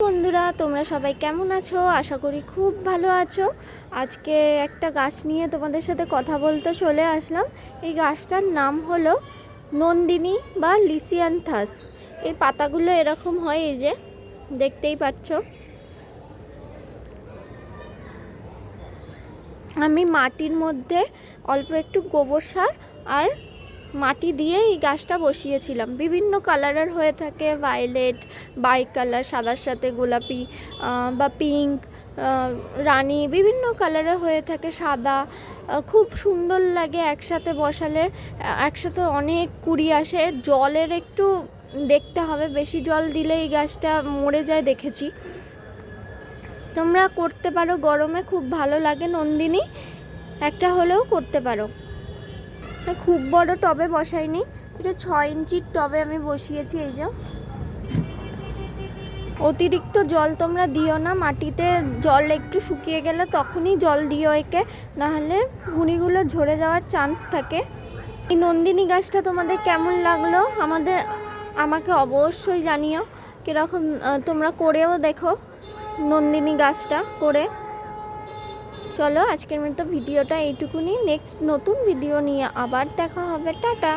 বন্ধুরা, তোমরা সবাই কেমন আছো? আশা করি খুব ভালো আছো। আজকে একটা গাছ নিয়ে তোমাদের সাথে কথা বলতে চলে আসলাম। এই গাছটার নাম হলো নন্দিনী বা লিসিয়ানথাস। এর পাতাগুলো এরকম হয়, এই যে দেখতেই পাচ্ছ। আমি মাটির মধ্যে অল্প একটু গোবর সার আর মাটি দিয়ে এই গাছটা বসিয়েছিলাম। বিভিন্ন কালারের হয়ে থাকে, ভায়োলেট, বাই কালার, সাদার সাথে গোলাপি বা পিঙ্ক, রানী, বিভিন্ন কালারের হয়ে থাকে, সাদা। খুব সুন্দর লাগে একসাথে বসালে। একসাথে অনেক কুড়ি আসে। জলের একটু দেখতে হবে, বেশি জল দিলে এই গাছটা মরে যায় দেখেছি। তোমরা করতে পারো, গরমে খুব ভালো লাগে। নন্দিনী একটা হলেও করতে পারো। খুব বড় টবে বসাইনি, এটা 6 ইঞ্চির টবে আমি বসিয়েছি। এই যে অতিরিক্ত জল তোমরা দিও না, মাটিতে জল একটু শুকিয়ে গেলে তখনই জল দিও একে, নাহলে গুঁড়িগুলো ঝরে যাওয়ার চান্স থাকে। এই নন্দিনী গাছটা তোমাদের কেমন লাগলো আমাকে অবশ্যই জানিও। কীরকম তোমরা করেও দেখো নন্দিনী গাছটা করে। চলো আজকের মতো ভিডিওটা এইটুকুনি। নেক্সট নতুন ভিডিও নিয়ে আবার দেখা হবে। টাটা।